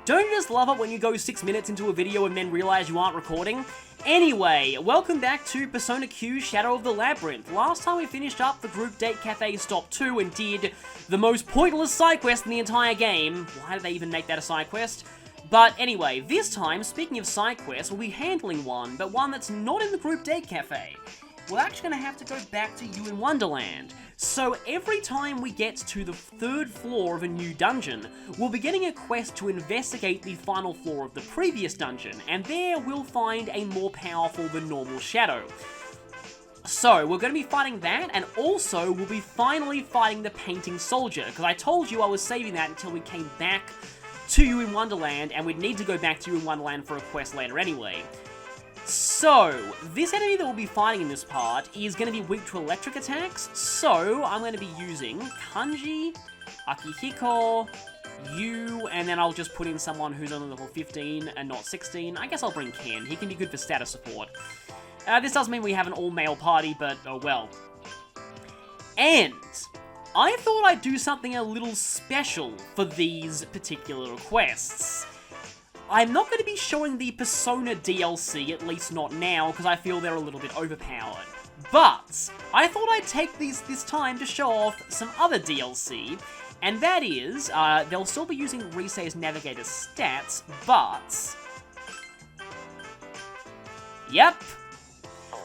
Don't you just love it when you go 6 minutes into a video and then realize you aren't recording? Anyway, welcome back to Persona Q Shadow of the Labyrinth. Last time we finished up the Group Date Cafe Stop 2 and did the most pointless side quest in the entire game. Why did they even make that a side quest? But anyway, this time, speaking of side quests, we'll be handling one, but one that's not in the Group Date Cafe. We're actually going to have to go back to You in Wonderland. So every time we get to the 3rd floor of a new dungeon, we'll be getting a quest to investigate the final floor of the previous dungeon, and there we'll find a more powerful than normal shadow. So, we're going to be fighting that, and also we'll be finally fighting the Painting Soldier, because I told you I was saving that until we came back to You in Wonderland, and we'd need to go back to You in Wonderland for a quest later anyway. So, this enemy that we'll be fighting in this part is going to be weak to electric attacks, so I'm going to be using Kanji, Akihiko, Yu, and then I'll just put in someone who's only level 15 and not 16. I guess I'll bring Ken, he can be good for status support. This does mean we have an all-male party, but oh well. And I thought I'd do something a little special for these particular requests. I'm not going to be showing the Persona DLC, at least not now, because I feel they're a little bit overpowered. But I thought I'd take this time to show off some other DLC, and that is, they'll still be using Risei's Navigator stats, but yep,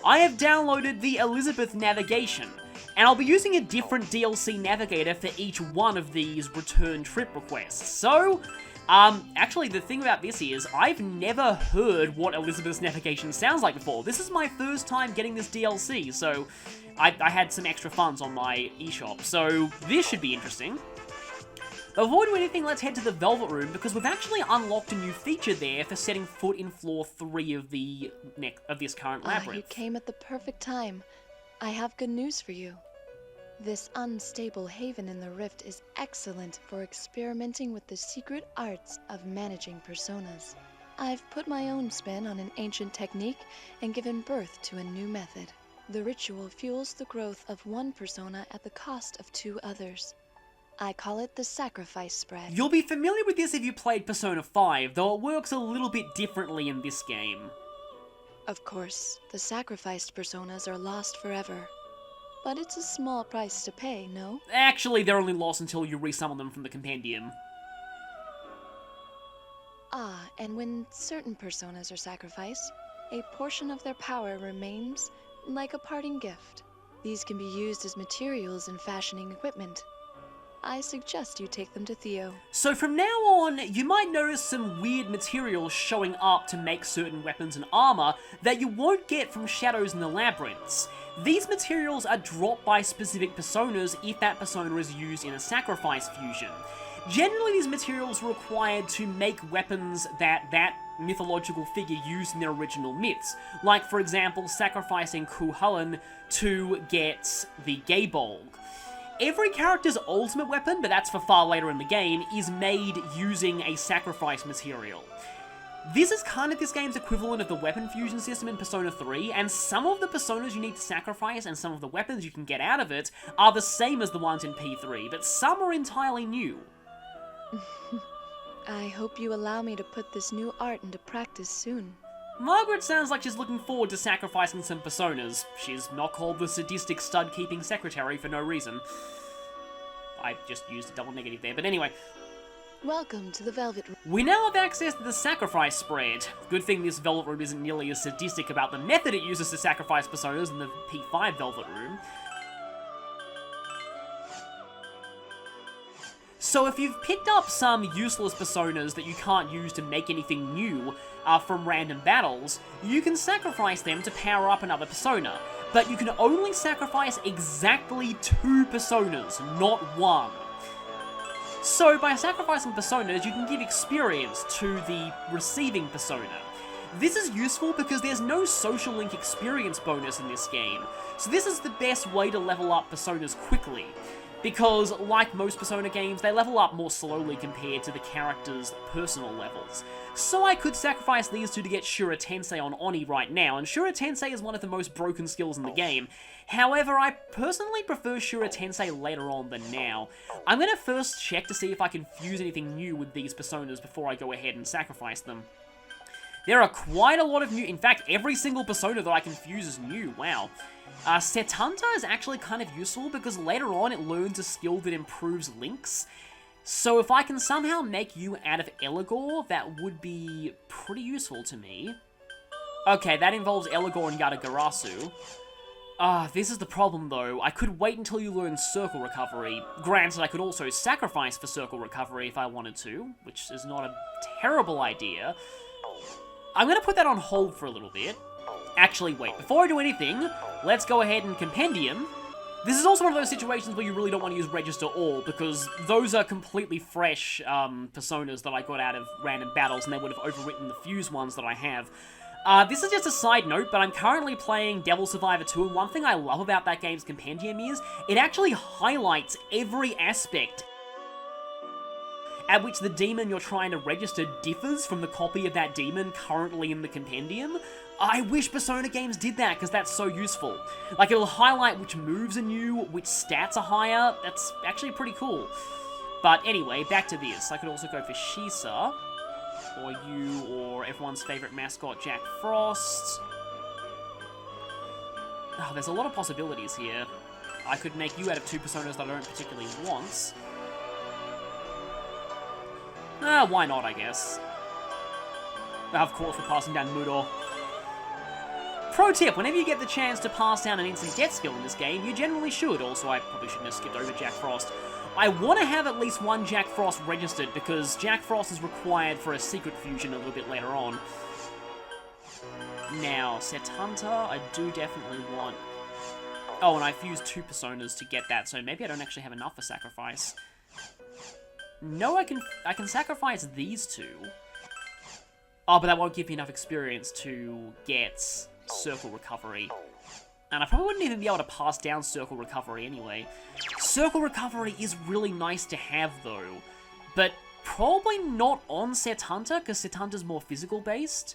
I have downloaded the Elizabeth Navigation, and I'll be using a different DLC Navigator for each one of these return trip requests. So, actually, the thing about this is, I've never heard what Elizabeth's Navigation sounds like before. This is my first time getting this DLC, so I had some extra funds on my eShop, so this should be interesting. Before we do anything, let's head to the Velvet Room, because we've actually unlocked a new feature there for setting foot in floor 3 of this current labyrinth. You came at the perfect time. I have good news for you. This unstable haven in the rift is excellent for experimenting with the secret arts of managing personas. I've put my own spin on an ancient technique and given birth to a new method. The ritual fuels the growth of one persona at the cost of 2 others. I call it the sacrifice spread. You'll be familiar with this if you played Persona 5, though it works a little bit differently in this game. Of course, the sacrificed personas are lost forever. But it's a small price to pay, no? Actually, they're only lost until you resummon them from the compendium. Ah, and when certain personas are sacrificed, a portion of their power remains like a parting gift. These can be used as materials in fashioning equipment. I suggest you take them to Theo. So from now on, you might notice some weird materials showing up to make certain weapons and armor that you won't get from shadows in the labyrinths. These materials are dropped by specific personas if that persona is used in a sacrifice fusion. Generally, these materials are required to make weapons that mythological figure used in their original myths, like for example sacrificing Kuhalan to get the Gaybolg. Every character's ultimate weapon, but that's for far later in the game, is made using a sacrifice material. This is kind of this game's equivalent of the weapon fusion system in Persona 3, and some of the personas you need to sacrifice and some of the weapons you can get out of it are the same as the ones in P3, but some are entirely new. I hope you allow me to put this new art into practice soon. Margaret sounds like she's looking forward to sacrificing some personas. She's not called the sadistic stud-keeping secretary for no reason. I just used a double negative there, but anyway. Welcome to the Velvet Room. We now have access to the sacrifice spread. Good thing this Velvet Room isn't nearly as sadistic about the method it uses to sacrifice personas in the P5 Velvet Room. So if you've picked up some useless personas that you can't use to make anything new from random battles, you can sacrifice them to power up another persona. But you can only sacrifice exactly 2 personas, not 1. So by sacrificing personas, you can give experience to the receiving persona. This is useful because there's no social link experience bonus in this game, so this is the best way to level up personas quickly. because, like most Persona games, they level up more slowly compared to the characters' personal levels. So I could sacrifice these two to get Shura Tensei on Oni right now, and Shura Tensei is one of the most broken skills in the game. However, I personally prefer Shura Tensei later on than now. I'm going to first check to see if I can fuse anything new with these Personas before I go ahead and sacrifice them. There are quite a lot of new... In fact, every single Persona that I can fuse is new. Wow. Setanta is actually kind of useful because later on it learns a skill that improves links. So if I can somehow make you out of Eligor, that would be pretty useful to me. Okay, that involves Eligor and Yatagarasu. This is the problem though. I could wait until you learn Circle Recovery. Granted, I could also sacrifice for Circle Recovery if I wanted to, which is not a terrible idea. I'm going to put that on hold for a little bit. Actually, wait, before I do anything, let's go ahead and Compendium. This is also one of those situations where you really don't want to use Register All, because those are completely fresh Personas that I got out of random battles, and they would have overwritten the Fuse ones that I have. This is just a side note, but I'm currently playing Devil Survivor 2, and one thing I love about that game's Compendium is, it actually highlights every aspect at which the demon you're trying to register differs from the copy of that demon currently in the Compendium. I wish Persona games did that, because that's so useful. Like, it'll highlight which moves are new, which stats are higher. That's actually pretty cool. But anyway, back to this. I could also go for Shisa, or you, or everyone's favorite mascot, Jack Frost. Oh, there's a lot of possibilities here. I could make you out of two Personas that I don't particularly want. Why not, I guess. Of course, we're passing down Mudor. Pro tip, whenever you get the chance to pass down an instant death skill in this game, you generally should. Also, I probably shouldn't have skipped over Jack Frost. I want to have at least one Jack Frost registered, because Jack Frost is required for a secret fusion a little bit later on. Now, Setanta, I do definitely want... Oh, and I fused two Personas to get that, so maybe I don't actually have enough for sacrifice. No, I can sacrifice these two. Oh, but that won't give me enough experience to get Circle Recovery. And I probably wouldn't even be able to pass down Circle Recovery anyway. Circle Recovery is really nice to have, though. But probably not on Setanta, because Setanta's more physical-based.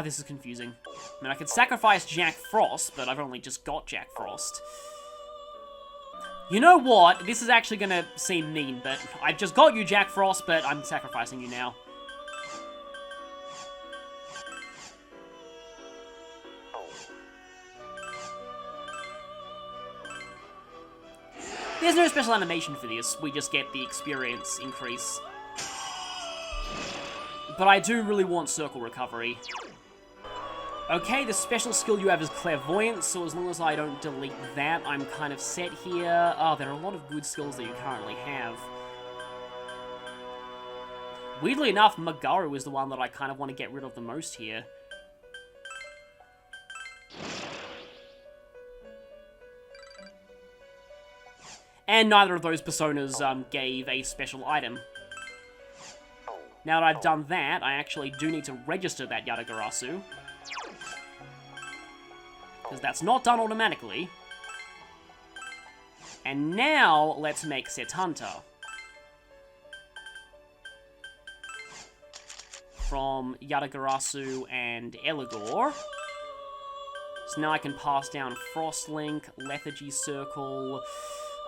This is confusing. I mean, I could sacrifice Jack Frost, but I've only just got Jack Frost. You know what? This is actually gonna seem mean, but I've just got you, Jack Frost, but I'm sacrificing you now. There's no special animation for this, we just get the experience increase. But I do really want Circle Recovery. Okay, the special skill you have is Clairvoyance, so as long as I don't delete that, I'm kind of set here. Oh, there are a lot of good skills that you currently have. Weirdly enough, Magaru is the one that I kind of want to get rid of the most here. And neither of those Personas gave a special item. Now that I've done that, I actually do need to register that Yatagarasu. Because that's not done automatically. And now, let's make Setanta. From Yatagarasu and Eligor. So now I can pass down Frostlink, Lethargy Circle...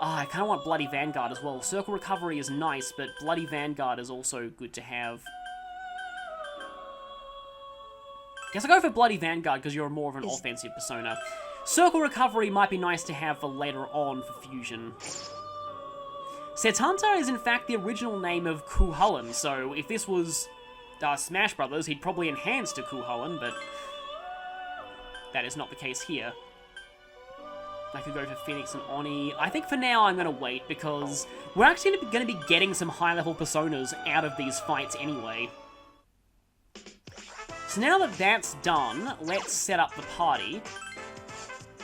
I kind of want Bloody Vanguard as well. Circle Recovery is nice, but Bloody Vanguard is also good to have. Guess I'll go for Bloody Vanguard because you're more of an offensive Persona. Circle Recovery might be nice to have for later on for fusion. Setanta is in fact the original name of Kuhullen, so if this was Smash Brothers, he'd probably enhance to Kuhullen, but that is not the case here. I could go for Phoenix and Oni. I think for now I'm going to wait, because we're actually going to be getting some high-level Personas out of these fights anyway. So now that that's done, let's set up the party.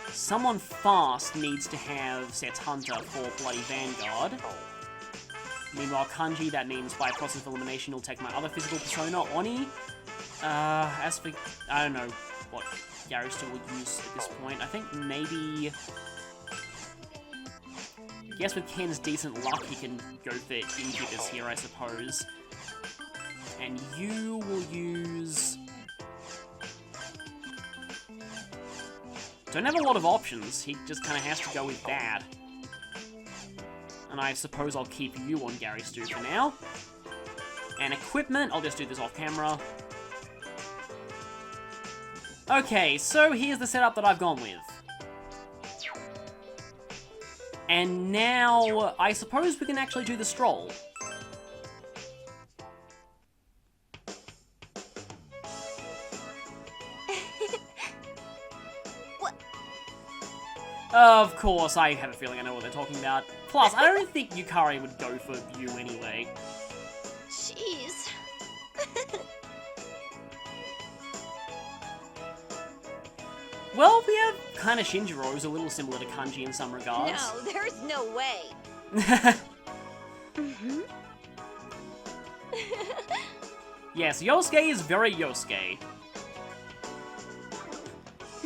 Someone fast needs to have Setanta for Bloody Vanguard. Meanwhile, Kanji, that means by process of elimination, he'll take my other physical Persona, Oni. As for... I don't know what Yarusta would use at this point. I think maybe... Guess with Ken's decent luck, he can go for inhibitors here, I suppose. And you will use... Don't have a lot of options. He just kind of has to go with that. And I suppose I'll keep you on Gary Stu for now. And equipment, I'll just do this off camera. Okay, so here's the setup that I've gone with. And now, I suppose we can actually do the stroll. What? Of course, I have a feeling I know what they're talking about. Plus, I don't think Yukari would go for you anyway. Jeez. Well, we have kind of Shinjiro, who's a little similar to Kanji in some regards. No, there's no way. Mm-hmm. Yes, Yosuke is very Yosuke.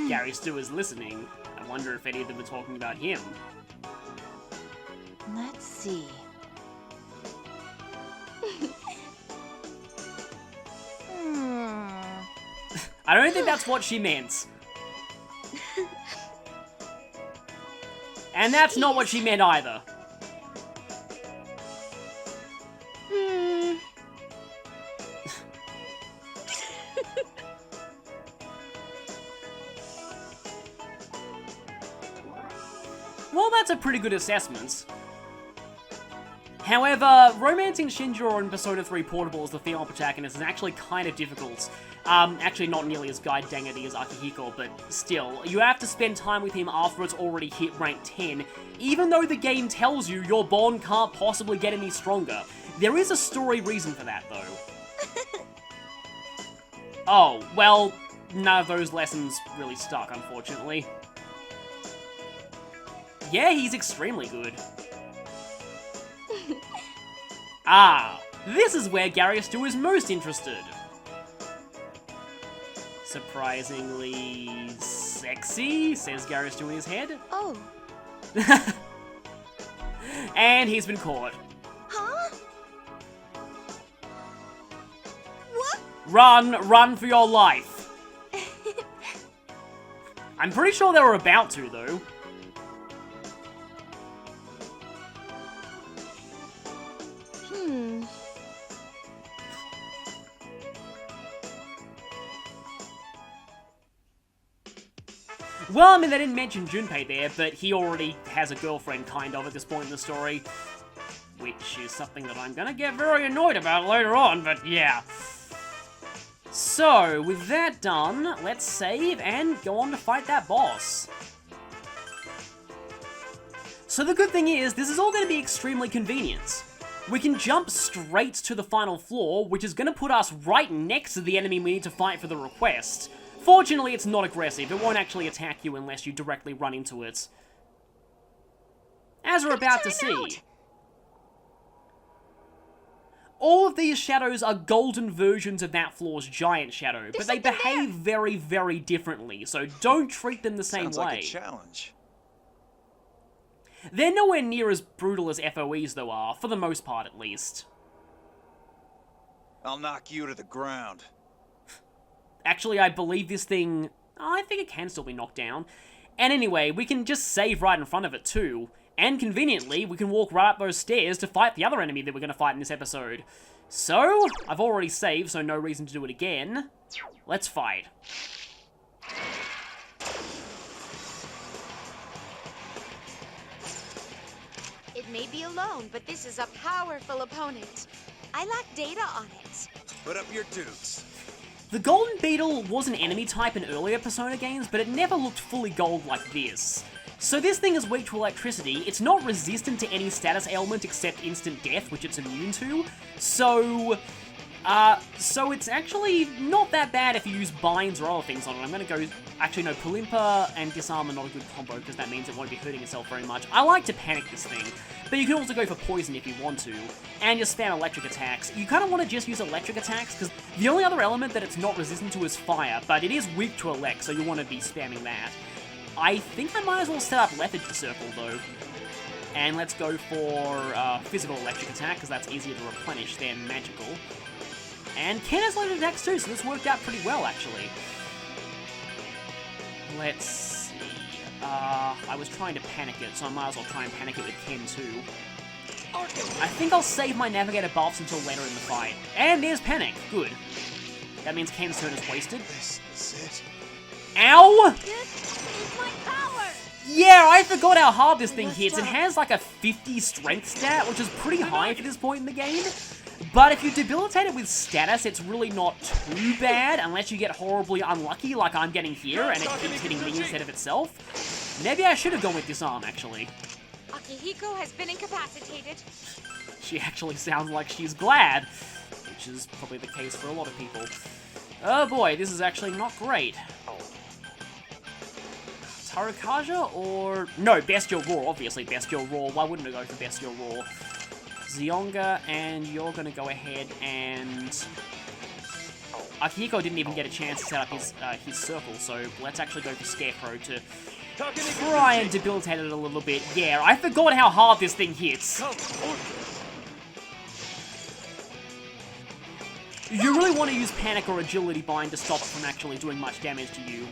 Gary Stu is listening. I wonder if any of them are talking about him. Let's see. I don't think that's what she meant. And that's not what she meant either. Well, that's a pretty good assessment. However, romancing Shinjiro in Persona 3 Portable as the female protagonist is actually kind of difficult. Actually not nearly as guide-dangity as Akihiko, but still. You have to spend time with him after it's already hit rank 10, even though the game tells you your bond can't possibly get any stronger. There is a story reason for that, though. Oh, well, none of those lessons really stuck, unfortunately. Yeah, he's extremely good. Ah, this is where Gary Stu is most interested. Surprisingly sexy, says Gary Stu in his head. Oh. And he's been caught. Huh? What? Run for your life. I'm pretty sure they were about to, though. Well, I mean, they didn't mention Junpei there, but he already has a girlfriend, kind of, at this point in the story. Which is something that I'm gonna get very annoyed about later on, but yeah. So, with that done, let's save and go on to fight that boss. So the good thing is, this is all going to be extremely convenient. We can jump straight to the final floor, which is going to put us right next to the enemy we need to fight for the request. Fortunately, it's not aggressive. It won't actually attack you unless you directly run into it. As we're about to see, all of these shadows are golden versions of that floor's giant shadow, but they behave very, very differently, so don't treat them the same way. Sounds like a challenge. They're nowhere near as brutal as FOEs, though, are, for the most part at least. I'll knock you to the ground. Actually, I believe this thing... Oh, I think it can still be knocked down. And anyway, we can just save right in front of it too. And conveniently, we can walk right up those stairs to fight the other enemy that we're going to fight in this episode. So, I've already saved, so no reason to do it again. Let's fight. It may be alone, but this is a powerful opponent. I lack data on it. Put up your dukes. The Golden Beetle was an enemy type in earlier Persona games, but it never looked fully gold like this. So this thing is weak to electricity, it's not resistant to any status ailment except instant death, which it's immune to, so it's actually not that bad if you use binds or other things on it. I'm gonna go, actually no, Palimpa and Disarm are not a good combo, because that means it won't be hurting itself very much. I like to panic this thing, but you can also go for poison if you want to, and just spam electric attacks. You kind of want to just use electric attacks, because the only other element that it's not resistant to is fire, but it is weak to elect, so you want to be spamming that. I think I might as well set up Lethargy Circle, though. And let's go for physical electric attack, because that's easier to replenish than magical. And Ken has loaded attacks too, so this worked out pretty well, actually. Let's see. I was trying to panic it, so I might as well try and panic it with Ken too. I think I'll save my Navigator buffs until later in the fight. And there's Panic. Good. That means Ken's turn is wasted. This is it. Ow! This is my power! Yeah, I forgot how hard this thing hits. It has like a 50 strength stat, which is pretty high for this point in the game. But if you debilitate it with status, it's really not too bad, unless you get horribly unlucky like I'm getting here, and it keeps hitting me instead of itself. Maybe I should have gone with Disarm, actually. Akihiko has been incapacitated. She actually sounds like she's glad, which is probably the case for a lot of people. Oh boy, this is actually not great. Tarukaja or... No, Bestial Roar, obviously Bestial Roar. Why wouldn't I go for Bestial Roar? Zionga, and you're gonna go ahead and... Akihiko didn't even get a chance to set up his circle, so let's actually go for Scarecrow to try and debilitate it a little bit. Yeah, I forgot how hard this thing hits. You really want to use Panic or Agility Bind to stop it from actually doing much damage to you.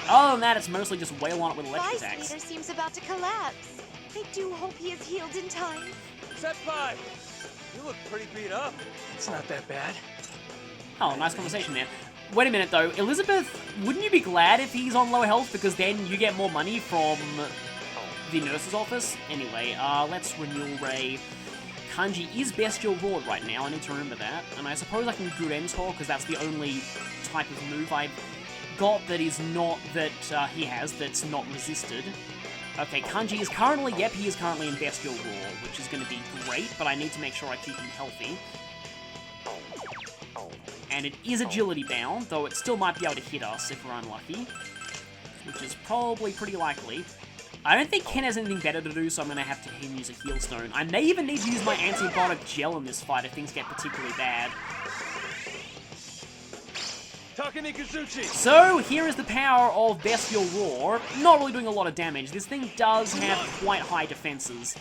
Other than that, it's mostly just wail on it with electric attacks. Leader seems about to collapse. I do hope he is healed in time. Senpai! You look pretty beat up. It's not that bad. Oh, nice conversation there. Wait a minute though, Elizabeth, wouldn't you be glad if he's on low health, because then you get more money from the nurse's office? Anyway, let's Renewal Ray. Kanji is Bestial Roar right now, I need to remember that. And I suppose I can Gurentor, because that's the only type of move I've got that is not, that he has, that's not resisted. Okay, Kanji is currently, yep, he is currently in Bestial Roar, which is going to be great, but I need to make sure I keep him healthy. And it is agility bound, though it still might be able to hit us if we're unlucky, which is probably pretty likely. I don't think Ken has anything better to do, so I'm going to have to use a heal stone. I may even need to use my antibiotic gel in this fight if things get particularly bad. So, here is the power of Bestial Roar. Not really doing a lot of damage. This thing does have quite high defenses.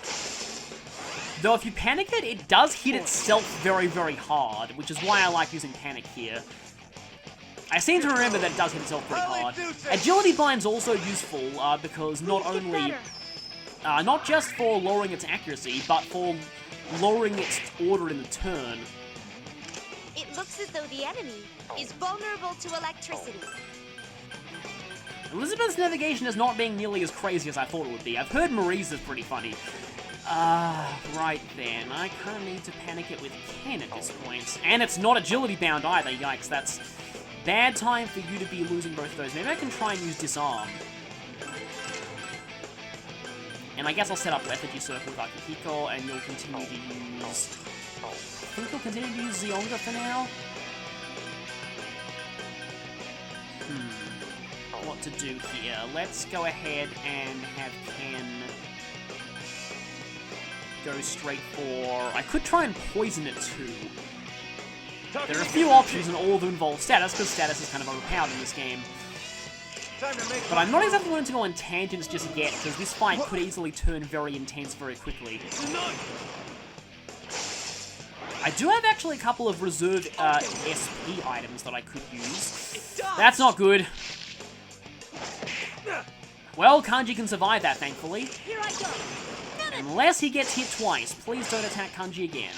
Though if you panic it, it does hit itself very, very hard, which is why I like using Panic here. I seem to remember that it does hit itself pretty hard. Agility Bind's also useful, because not only... not just for lowering its accuracy, but for lowering its order in the turn. It looks as though the enemy is vulnerable to electricity. Elizabeth's navigation is not being nearly as crazy as I thought it would be. I've heard Marie's is pretty funny. Right then. I kind of need to panic it with Ken at this point. And it's not agility bound either, yikes. That's bad time for you to be losing both of those. Maybe I can try and use Disarm. And I guess I'll set up Lethargy Circle with Akihiko, and you'll continue to use... I think you'll continue to use Zionga for now. What to do here? Let's go ahead and have Ken go straight for... I could try and poison it too. There are a few options and all of them involve status, because status is kind of overpowered in this game. But I'm not exactly going to go on tangents just yet, because this fight could easily turn very intense very quickly. I do have actually a couple of reserve SP items that I could use. That's not good. Well, Kanji can survive that, thankfully. Here I go. Unless he gets hit twice. Please don't attack Kanji again.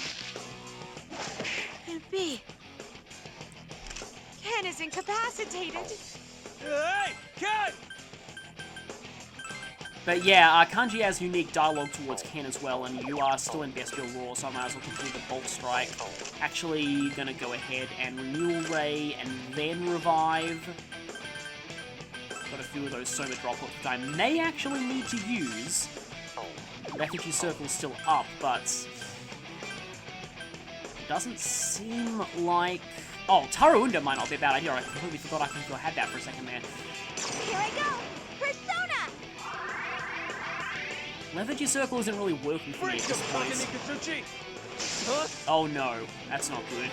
Can't be. Ken is incapacitated. Hey, Ken! But yeah, Kanji has unique dialogue towards Ken as well, and you are still in Bestial Roar, so I might as well continue the Bolt Strike. Actually, gonna go ahead and Renewal Ray, and then Revive. Got a few of those Soma droplets that I may actually need to use. Refugee Circle's still up, but... doesn't seem like... Oh, Taruunda might not be a bad idea. I completely forgot I had that for a second there. Here I go! Persona! Lethargy Circle isn't really working for me at this point. Oh no, that's not good.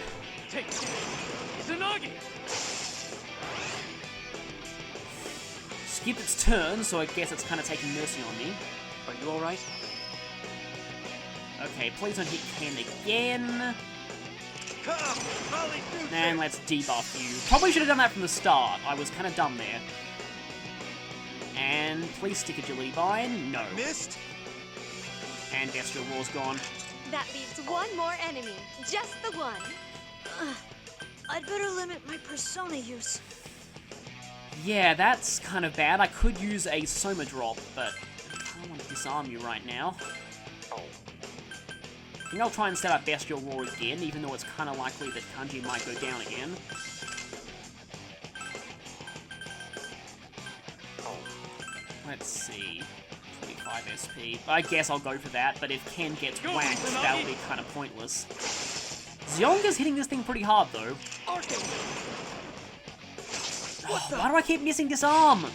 skipped its turn, so I guess it's kind of taking mercy on me. Are you alright? Okay, please don't hit Ken again. Come, Molly, do And let's debuff you. Probably should have done that from the start. I was kind of dumb there. And please stick Agility Bind. No. Missed? And Bestial Roar's gone. That leaves one more enemy. Just the one. I'd better limit my persona use. Yeah, that's kind of bad. I could use a Soma Drop, but I don't want to disarm you right now. I think I'll try and set up Bestial Roar again, even though it's kind of likely that Kanji might go down again. Let's see. 25 SP. I guess I'll go for that, but if Ken gets whacked, that would be kind of pointless. Zionga's hitting this thing pretty hard, though. Oh, why do I keep missing Disarm?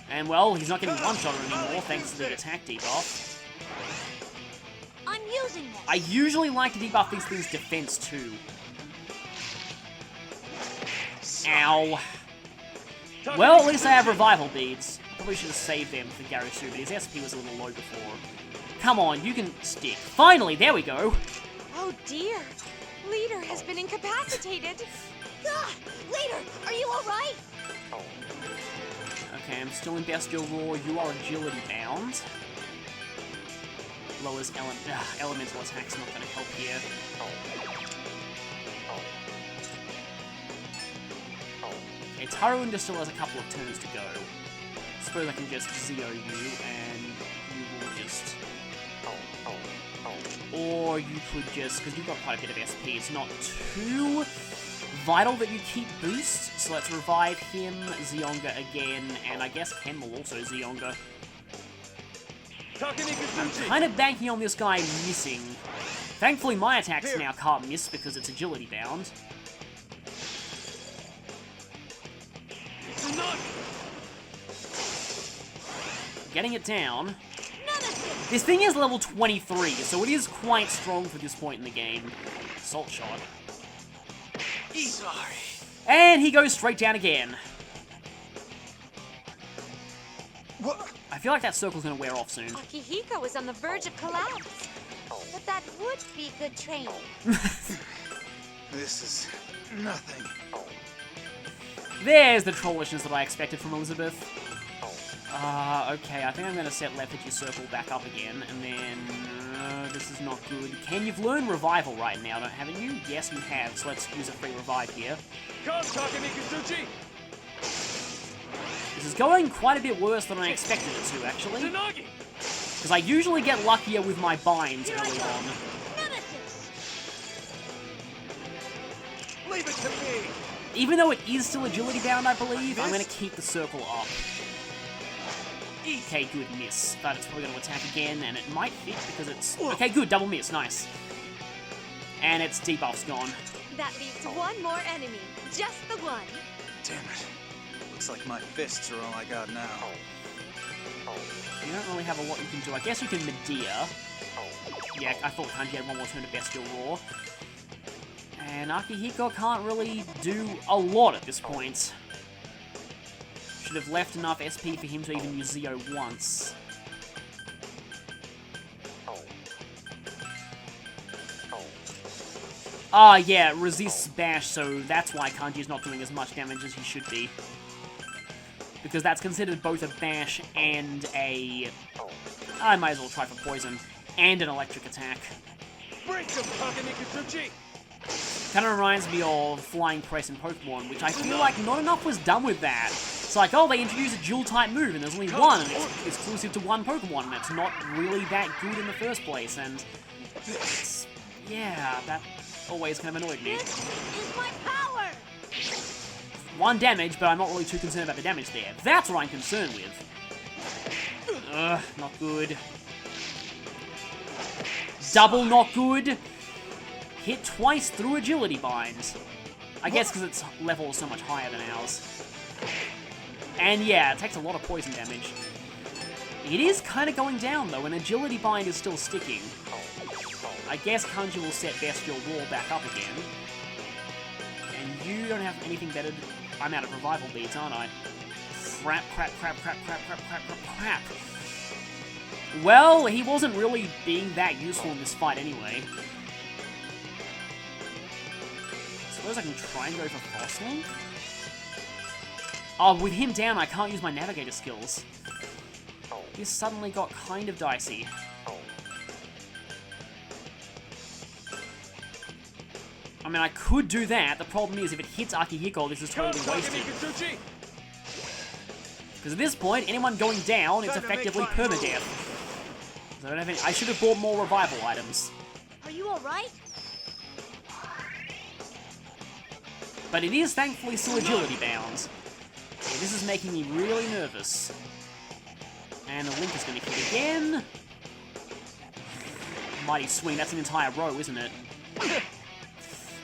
And, well, he's not getting one-shot anymore, thanks to the attack debuff. I'm using this. I usually like to debuff these things' defense, too. Ow. Well, at least I have revival beads. Probably should have saved them for Garisu, but his SP was a little low before. Come on, you can stick. Finally, there we go. Oh dear. Leader has been incapacitated. Leader, are you alright? Okay, I'm still in Bestial Roar. You are agility bound. Lowers elemental attack's not going to help here. Okay, Taruinda still has a couple of turns to go. I suppose I can just Zeo you, and you will just... Or you could just... Because you've got quite a bit of SP, it's not too vital that you keep boost. So let's revive him, Zionga again, and I guess Ken will also Zionga. I'm kind of banking on this guy missing. Thankfully my attacks now can't miss because it's agility bound. Getting it down. This thing is level 23, so it is quite strong for this point in the game. Salt Shot. Sorry. And he goes straight down again. What? I feel like that circle's gonna wear off soon. Akihiko is on the verge of collapse. But that would be good training. This is nothing. There's the trollishness that I expected from Elizabeth. Okay, I think I'm going to set Lethargy Circle back up again, and then... this is not good. Ken, you've learned Revival right now, haven't you? Yes, you have, so let's use a free revive here. This is going quite a bit worse than I expected it to, actually. Because I usually get luckier with my binds early on. Leave it to me. Even though it is still agility bound, I believe, I'm going to keep the circle up. Okay, good, miss. But it's probably going to attack again, and it might hit because it's... Okay, good, double miss, nice. And its debuff's gone. That leaves one more enemy. Just the one. Damn it. Looks like my fists are all I got now. You don't really have a lot you can do. I guess you can Medea. Yeah, I thought Kanji had one more turn to Bestial Roar. And Akihiko can't really do a lot at this point. Should have left enough SP for him to even use Zeo once. Ah, yeah, resists bash, so that's why Kanji's not doing as much damage as he should be. Because that's considered both a bash and a... I might as well try for poison. And an electric attack. Break them, Takenikazuchi! Kind of reminds me of Flying Press in Pokemon, which I feel like not enough was done with that. It's like, oh, they introduced a dual-type move, and there's only one, and it's exclusive to one Pokemon, and it's not really that good in the first place, and... It's, yeah, that always kind of annoyed me. This is my power! 1 damage, but I'm not really too concerned about the damage there. That's what I'm concerned with. Ugh, not good. Double not good. Hit twice through Agility Binds. I guess because its level is so much higher than ours. And yeah, it takes a lot of poison damage. It is kind of going down though, and Agility Bind is still sticking. I guess Kanji will set Bestial Roar back up again. And you don't have anything better... I'm out of revival beads, aren't I? Crap. Well, he wasn't really being that useful in this fight anyway. Suppose I can try and go for Frostlink? Oh, with him down, I can't use my navigator skills. This suddenly got kind of dicey. I mean, I could do that. The problem is, if it hits Akihiko, this is totally wasted. Because at this point, anyone going down, it's effectively permadeath. So I don't have any... I should have bought more revival items. Are you alright? But it is thankfully still agility bound. Yeah, this is making me really nervous. And the Link is going to hit again. Mighty swing, that's an entire row, isn't it?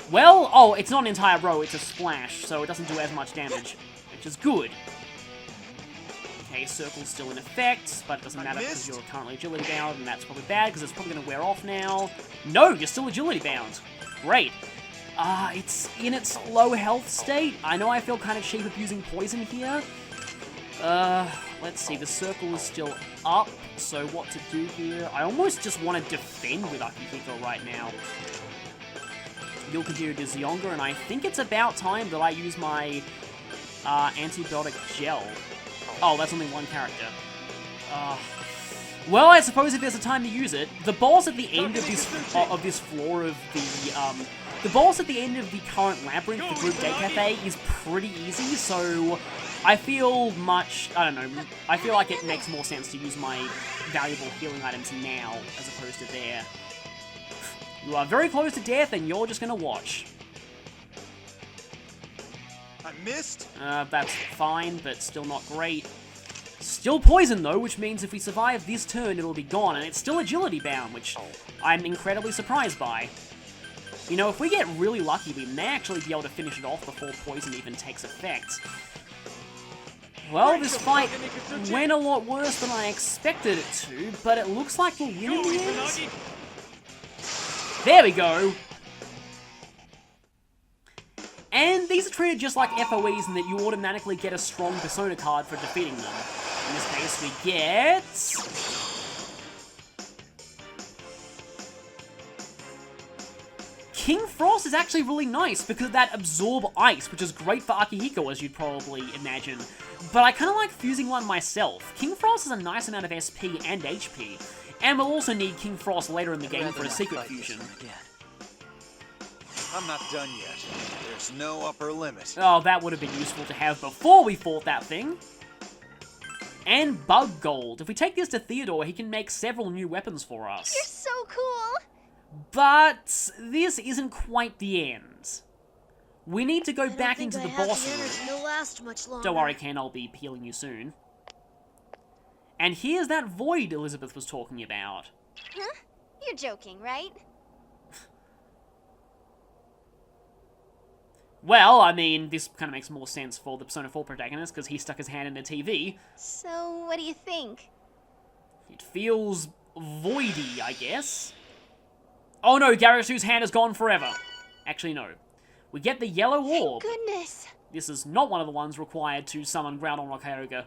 Well, oh, it's not an entire row, it's a splash, so it doesn't do as much damage, which is good. Okay, circle's still in effect, but it doesn't matter because you're currently agility bound, and that's probably bad because it's probably going to wear off now. No, you're still agility bound. Great. It's in its low health state. I know I feel kind of cheap abusing poison here. Let's see, the circle is still up, so what to do here? I almost just want to defend with Akihiko right now. You'll continue to Zionga, and I think it's about time that I use my antibiotic gel. Oh, that's only one character. Well, I suppose if there's a time to use it, the boss at the end of this floor of the boss at the end of the current labyrinth, the Group Day Cafe, is pretty easy. So I feel I feel like it makes more sense to use my valuable healing items now as opposed to there. You are very close to death, and you're just gonna watch. I missed? That's fine, but still not great. Still poison, though, which means if we survive this turn, it'll be gone, and it's still agility bound, which I'm incredibly surprised by. You know, if we get really lucky, we may actually be able to finish it off before poison even takes effect. Well, this fight went a lot worse than I expected it to, but it looks like we'll win in the end. There we go! And these are treated just like FOEs in that you automatically get a strong Persona card for defeating them. In this case, we get... King Frost is actually really nice because of that Absorb Ice, which is great for Akihiko, as you'd probably imagine. But I kind of like fusing one myself. King Frost has a nice amount of SP and HP. And we'll also need King Frost later in the game for a secret fusion. I'm not done yet. There's no upper limit. Oh, that would have been useful to have before we fought that thing. And Bug Gold. If we take this to Theodore, he can make several new weapons for us. You're so cool! But this isn't quite the end. We need to go back into the boss room. It'll last much longer. Don't worry, Ken, I'll be healing you soon. And here's that void Elizabeth was talking about. Huh? You're joking, right? Well, I mean, this kind of makes more sense for the Persona 4 protagonist, because he stuck his hand in the TV. So, what do you think? It feels voidy, I guess. Oh no, Garasu's hand is gone forever. Actually, no. We get the yellow orb. Thank goodness. This is not one of the ones required to summon Groudon Rock Hyuga.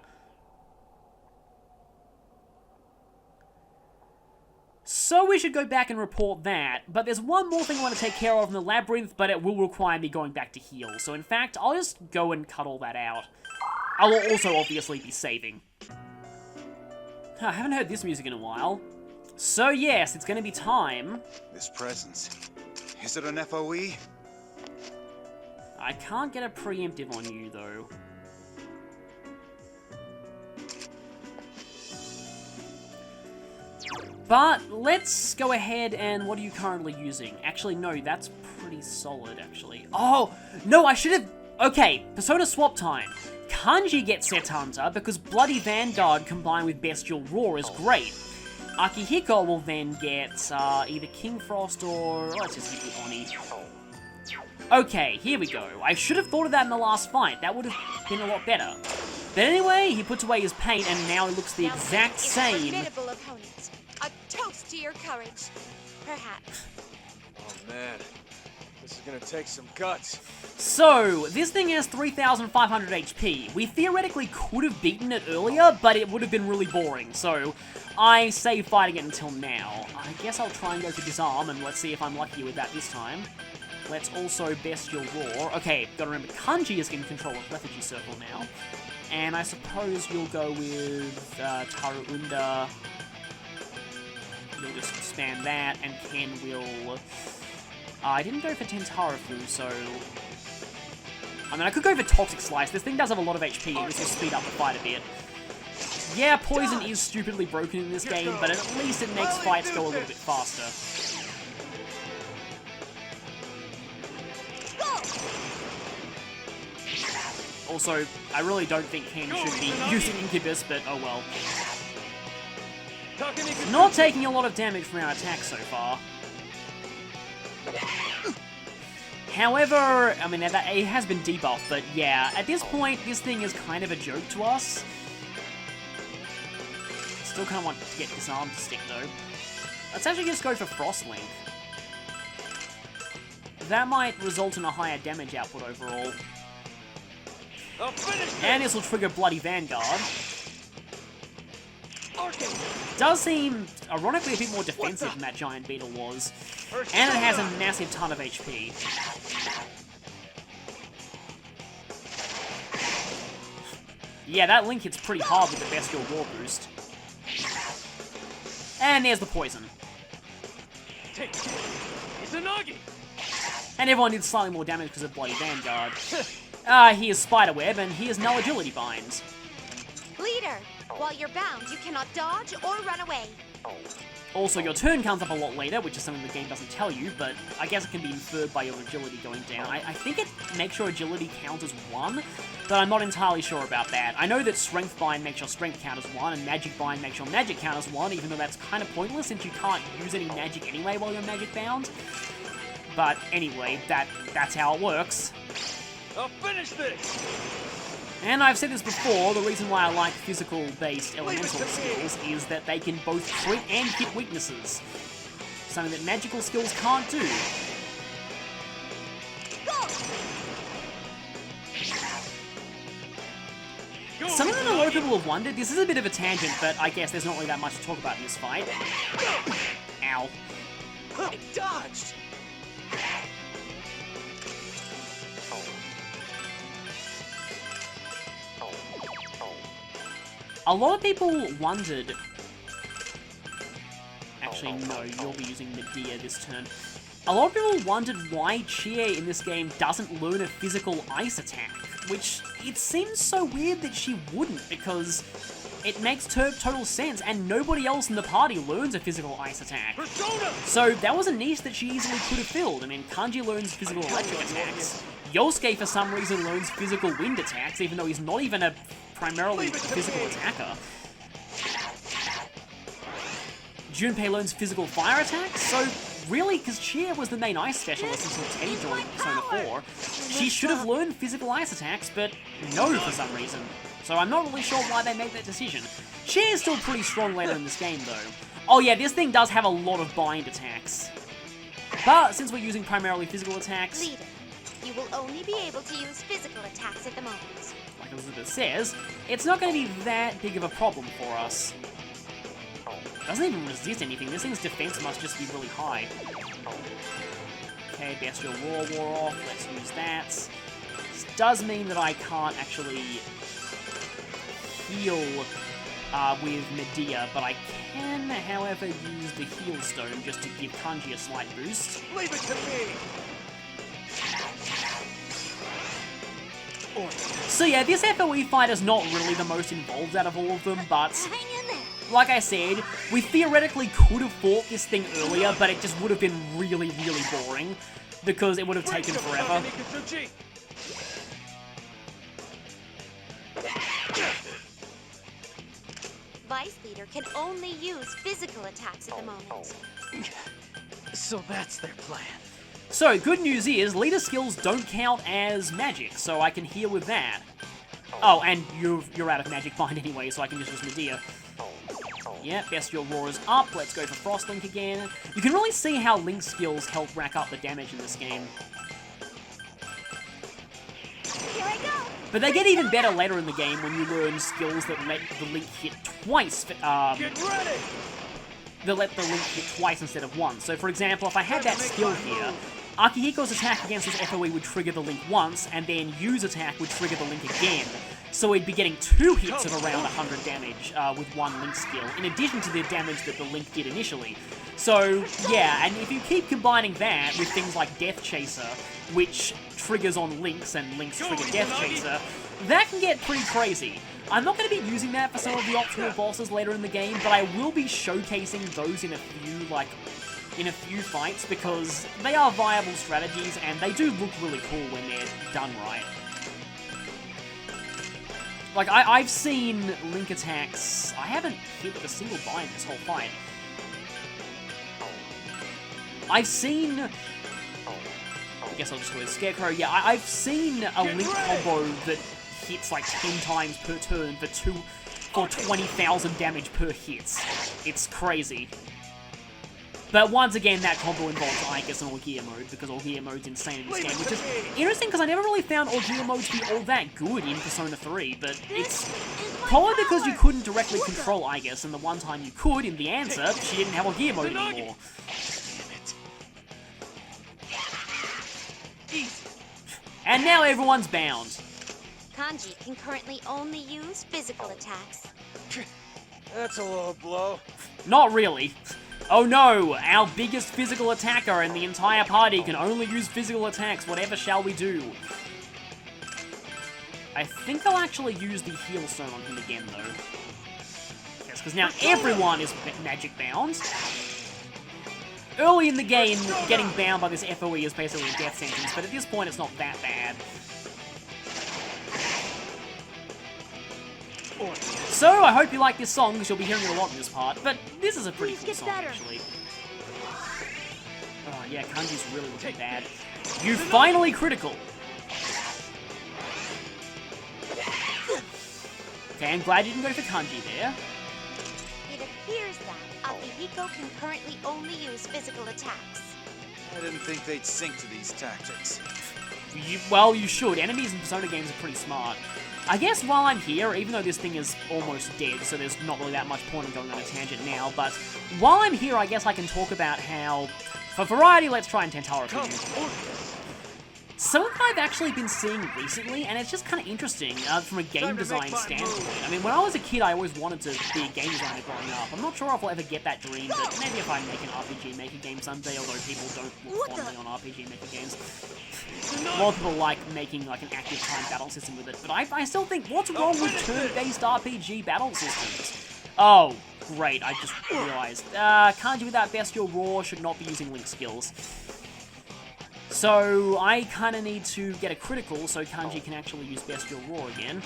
So we should go back and report that, but there's one more thing I want to take care of in the labyrinth, but it will require me going back to heal. So in fact, I'll just go and cut all that out. I will also obviously be saving. I haven't heard this music in a while. So yes, it's going to be time. This presence. Is it an FOE? I can't get a preemptive on you, though. But let's go ahead and... What are you currently using? Actually, no, that's pretty solid, actually. Oh, no, I should have... Okay, Persona swap time. Kanji gets Set Hunter because Bloody Vanguard combined with Bestial Roar is great. Akihiko will then get either King Frost or... Let's just give you Oni. Okay, here we go. I should have thought of that in the last fight. That would have been a lot better. But anyway, he puts away his paint and now he looks the exact same. Formidable opponent. A toast to your courage. Perhaps. Oh man, This is gonna take some guts. So, this thing has 3,500 HP. We theoretically could have beaten it earlier, but it would have been really boring, so I say fighting it until now. I guess I'll try and go for Disarm, and let's see if I'm lucky with that this time. Let's also Bestial Roar. Okay, gotta remember, Kanji is in control of Lethargy Circle now. And I suppose you'll go with Taruunda. You'll just spam that, and Ken will... I didn't go for Tentarafu, so... I mean, I could go for Toxic Slice. This thing does have a lot of HP, and this will speed up the fight a bit. Yeah, Poison is stupidly broken in this game, but at least it makes fights go a little bit faster. Also, I really don't think Ken should be using Incubus, but oh well. Not taking a lot of damage from our attack so far. However, I mean, it has been debuffed, but yeah, at this point, this thing is kind of a joke to us. Still kind of want to get Disarm to stick, though. Let's actually just go for Frost Link. That might result in a higher damage output overall. And this will trigger Bloody Vanguard. Does seem, ironically, a bit more defensive than that giant beetle was. And it has a massive ton of HP. Yeah, that Link hits pretty hard with the Bestial Roar boost. And there's the poison. And everyone did slightly more damage because of Bloody Vanguard. Here's Spiderweb, and here's Null Agility Bind. Leader, while you're bound, you cannot dodge or run away. Also, your turn comes up a lot later, which is something the game doesn't tell you, but I guess it can be inferred by your agility going down. I think it makes your agility count as 1, but I'm not entirely sure about that. I know that Strength Bind makes your strength count as 1, and Magic Bind makes your magic count as 1, even though that's kind of pointless since you can't use any magic anyway while you're magic bound. But anyway, that's how it works. I'll finish this! And I've said this before, the reason why I like physical-based elemental skills is that they can both crit and hit weaknesses. Something that magical skills can't do. Something that a lot of people have wondered, this is a bit of a tangent, but I guess there's not really that much to talk about in this fight. Ow. I dodged! A lot of people wondered... Actually, no, you'll be using Medea this turn. A lot of people wondered why Chie in this game doesn't learn a physical ice attack, which it seems so weird that she wouldn't, because it makes total sense, and nobody else in the party learns a physical ice attack. So that was a niche that she easily could have filled. I mean, Kanji learns physical electric attacks. Yosuke, for some reason, learns physical wind attacks, even though he's not even a primarily physical attacker. Junpei learns physical fire attacks, so really, because Chia was the main ice specialist until Teddy joined Persona 4, she should have learned physical ice attacks, but no for some reason. So I'm not really sure why they made that decision. Chia is still pretty strong later in this game, though. Oh yeah, this thing does have a lot of bind attacks. But since we're using primarily physical attacks... Leader, you will only be able to use physical attacks at the moment. Like Elizabeth says, it's not going to be that big of a problem for us. Doesn't even resist anything. This thing's defense must just be really high. Okay, Bestial Roar wore off. Let's use that. This does mean that I can't actually heal with Medea, but I can, however, use the Heal Stone just to give Kanji a slight boost. Leave it to me! So yeah, this FOE fight is not really the most involved out of all of them, but like I said, we theoretically could have fought this thing earlier, but it just would have been really, really boring, because it would have taken forever. Vice Leader can only use physical attacks at the moment. So that's their plan. So, good news is, leader skills don't count as magic, so I can heal with that. Oh, and you're out of magic bind anyway, so I can just use Medea. Yeah, Bestial Roar is up. Let's go for Frost Link again. You can really see how Link's skills help rack up the damage in this game. Here I go. But they get even better later in the game when you learn skills that let the Link hit twice. Get ready! That let the Link hit twice instead of once. So for example, if I had that skill here, Akihiko's attack against his FOE would trigger the Link once, and then Yu's attack would trigger the Link again. So he'd be getting 2 hits of around 100 damage with one Link skill, in addition to the damage that the Link did initially. So, yeah, and if you keep combining that with things like Death Chaser, which triggers on Links and Links trigger Death Chaser, that can get pretty crazy. I'm not going to be using that for some of the optional bosses later in the game, but I will be showcasing those in a few fights, because they are viable strategies and they do look really cool when they're done right. Like, I've seen Link attacks. I haven't hit a single bind this whole fight. I've seen... I guess I'll just go with Scarecrow. Yeah, I've seen a Link combo that hits like 10 times per turn for 20,000 damage per hit. It's crazy. But once again, that combo involves Aegis and Orgia mode, because Orgia mode's insane in this game, which is interesting because I never really found Orgia mode to be all that good in Persona 3, but it's probably because you couldn't directly control Aegis, and the one time you could, in the answer, she didn't have Orgia mode anymore. And now everyone's bound. Kanji can currently only use physical attacks. That's a low blow. Not really. Oh no, our biggest physical attacker in the entire party can only use physical attacks, whatever shall we do? I think I'll actually use the heal stone on him again though. Yes, because now everyone is magic bound. Early in the game, getting bound by this FOE is basically a death sentence, but at this point it's not that bad. So, I hope you like this song, because you'll be hearing it a lot in this part, but this is a pretty cool song, actually. Oh yeah, Kanji's really looking bad. You finally critical! Okay, I'm glad you didn't go for Kanji there. It appears that Akihiko can currently only use physical attacks. I didn't think they'd sink to these tactics. Well, you should. Enemies in Persona games are pretty smart. I guess while I'm here, even though this thing is almost dead, so there's not really that much point in going on a tangent now, but while I'm here, I guess I can talk about how, for variety, let's try and Tantara for you. Something I've actually been seeing recently, and it's just kind of interesting from a game design standpoint. I mean, when I was a kid, I always wanted to be a game designer growing up. I'm not sure if I'll ever get that dream, but maybe if I make an RPG Maker game someday, although people don't look fondly on RPG Maker games. A lot of people like making like an active time battle system with it, but I still think, what's wrong with turn-based RPG battle systems? Oh, great, I just realized. Kanji without Bestial Roar should not be using Link skills. So, I kind of need to get a critical so Kanji can actually use Bestial Roar again.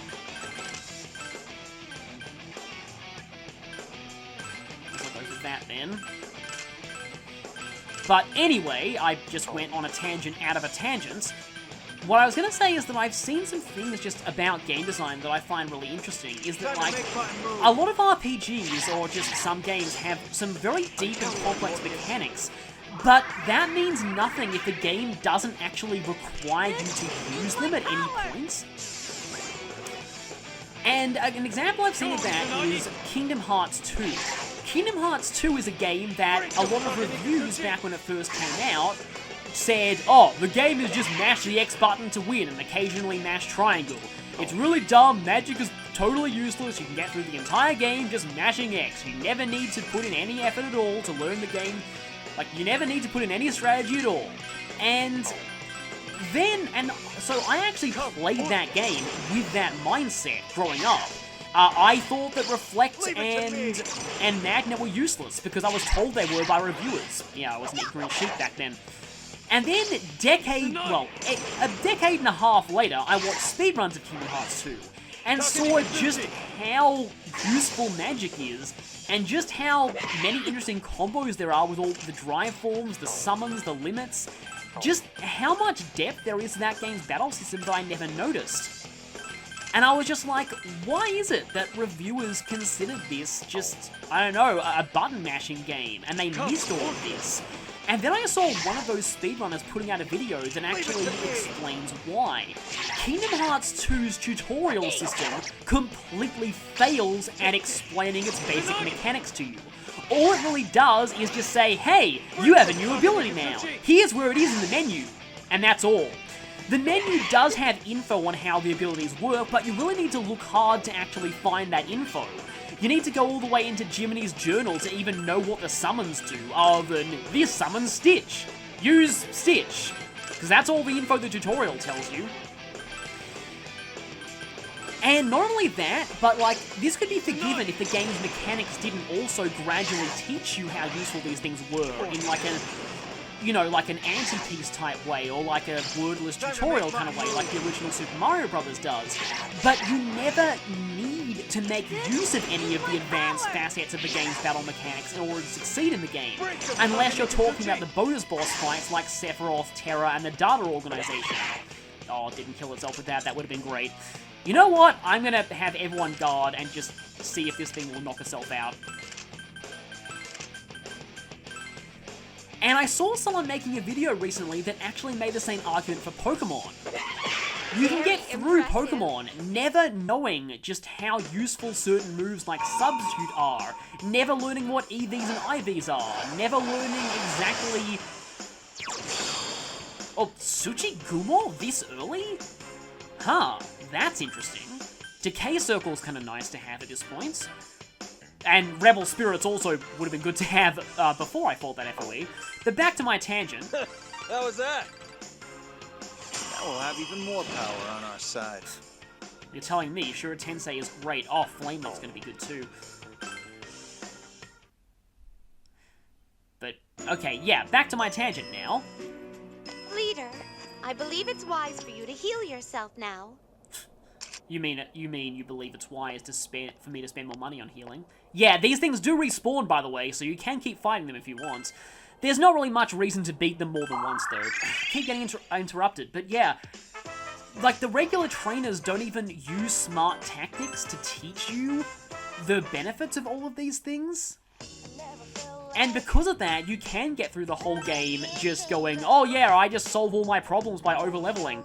Guess I'll go for that then. But anyway, I just went on a tangent out of a tangent. What I was going to say is that I've seen some things just about game design that I find really interesting, is that, like, a lot of RPGs, or just some games, have some very deep and complex mechanics, but that means nothing if the game doesn't actually require you to use them at any point. And an example I've seen of that is Kingdom Hearts 2. Kingdom Hearts 2 is a game that a lot of reviews back when it first came out said, oh, the game is just mash the X button to win and occasionally mash triangle. It's really dumb, magic is totally useless, you can get through the entire game just mashing X. You never need to put in any effort at all to learn the game. Like, you never need to put in any strategy at all. And then, so I actually played that game with that mindset growing up. I thought that Reflect and Magna were useless because I was told they were by reviewers. Yeah, I was an ignorant sheep back then. And then a decade and a half later, I watched speedruns of Kingdom Hearts 2 and saw just how useful magic is and just how many interesting combos there are with all the drive forms, the summons, the limits. Just how much depth there is to that game's battle system that I never noticed. And I was just like, why is it that reviewers considered this just, I don't know, a button mashing game, and they missed all of this? And then I saw one of those speedrunners putting out a video that actually explains why. Kingdom Hearts 2's tutorial system completely fails at explaining its basic mechanics to you. All it really does is just say, hey, you have a new ability now. Here's where it is in the menu. And that's all. The menu does have info on how the abilities work, but you really need to look hard to actually find that info. You need to go all the way into Jiminy's journal to even know what the summons do, other than this summons Stitch. Use Stitch. Because that's all the info the tutorial tells you. And not only that, but like, this could be forgiven if the game's mechanics didn't also gradually teach you how useful these things were in like a, you know, like an anti-piece type way, or like a wordless tutorial kind of way, like the original Super Mario Bros. Does. But you never need to make use of any of the advanced facets of the game's battle mechanics in order to succeed in the game, unless you're talking about the bonus boss fights like Sephiroth, Terra, and the Data Organization. Oh, it didn't kill itself with that, that would have been great. You know what? I'm gonna have everyone guard and just see if this thing will knock itself out. And I saw someone making a video recently that actually made the same argument for Pokemon. You can get through Pokemon never knowing just how useful certain moves like Substitute are, never learning what EVs and IVs are, never learning exactly... Oh, Tsuchigumo this early? Huh, that's interesting. Decay Circle's kinda nice to have at this point. And Rebel Spirits also would have been good to have before I fought that FOE. But back to my tangent. How was that? Now we'll have even more power on our side. You're telling me Shura Tensei is great. Oh, Flamelight's gonna be good too. But, okay, yeah, back to my tangent now. Leader, I believe it's wise for you to heal yourself now. You mean you believe it's wise for me to spend more money on healing? Yeah, these things do respawn, by the way, so you can keep fighting them if you want. There's not really much reason to beat them more than once, though. Keep getting interrupted, but yeah. Like, the regular trainers don't even use smart tactics to teach you the benefits of all of these things. And because of that, you can get through the whole game just going, oh yeah, I just solve all my problems by over-leveling.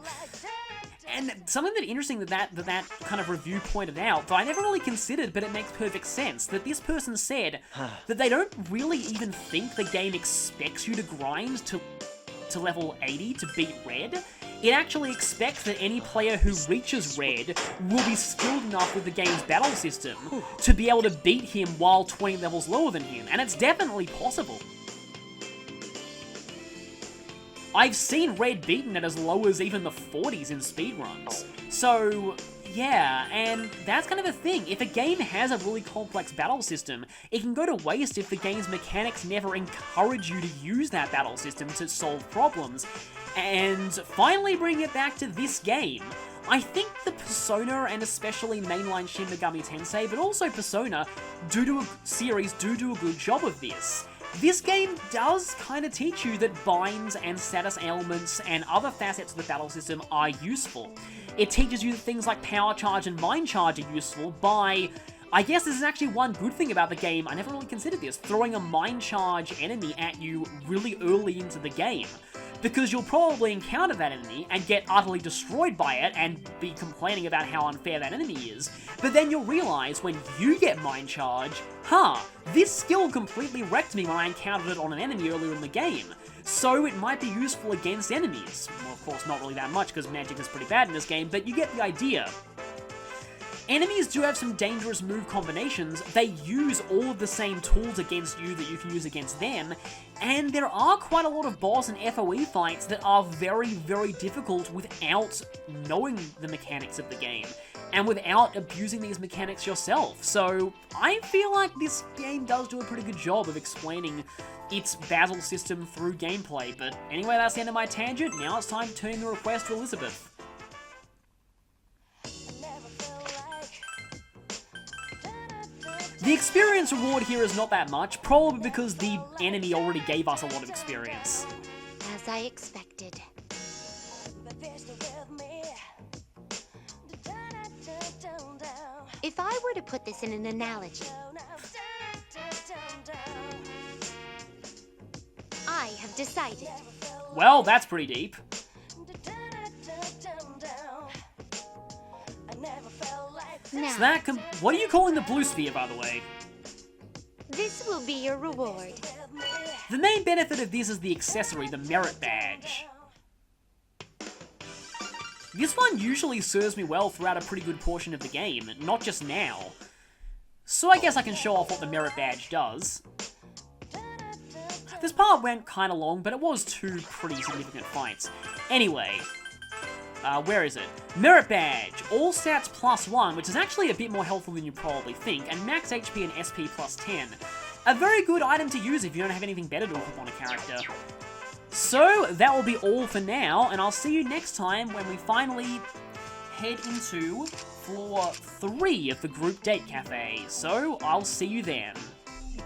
And something that interesting that kind of review pointed out, that I never really considered, but it makes perfect sense, that this person said that they don't really even think the game expects you to grind to level 80 to beat Red. It actually expects that any player who reaches Red will be skilled enough with the game's battle system to be able to beat him while 20 levels lower than him, and it's definitely possible. I've seen Red beaten at as low as even the 40s in speedruns. So, yeah, and that's kind of the thing. If a game has a really complex battle system, it can go to waste if the game's mechanics never encourage you to use that battle system to solve problems. And finally bring it back to this game. I think the Persona, and especially mainline Shin Megami Tensei, but also Persona, do a good job of this. This game does kind of teach you that binds and status ailments and other facets of the battle system are useful. It teaches you that things like Power Charge and Mind Charge are useful by... I guess this is actually one good thing about the game, I never really considered this, throwing a Mind Charge enemy at you really early into the game. Because you'll probably encounter that enemy and get utterly destroyed by it and be complaining about how unfair that enemy is, but then you'll realize when you get Mind Charge, this skill completely wrecked me when I encountered it on an enemy earlier in the game, so it might be useful against enemies. Well, of course, not really that much because magic is pretty bad in this game, but you get the idea. Enemies do have some dangerous move combinations, they use all of the same tools against you that you can use against them, and there are quite a lot of boss and FOE fights that are very, very difficult without knowing the mechanics of the game, and without abusing these mechanics yourself. So I feel like this game does do a pretty good job of explaining its battle system through gameplay, but anyway, that's the end of my tangent. Now it's time to turn in the request to Elizabeth. The experience reward here is not that much, probably because the enemy already gave us a lot of experience. As I expected. If I were to put this in an analogy, I have decided. Well, that's pretty deep. Now, So that what are you calling the blue sphere, by the way? this will be your reward. The main benefit of this is the accessory, the merit badge. This one usually serves me well throughout a pretty good portion of the game, not just now. So I guess I can show off what the merit badge does. This part went kinda long, but it was 2 pretty significant fights. Anyway, where is it? Merit badge, all stats +1, which is actually a bit more helpful than you probably think, and max HP and SP +10. A very good item to use if you don't have anything better to equip on a character. So, that will be all for now, and I'll see you next time when we finally head into floor 3 of the Group Date Cafe. So, I'll see you then.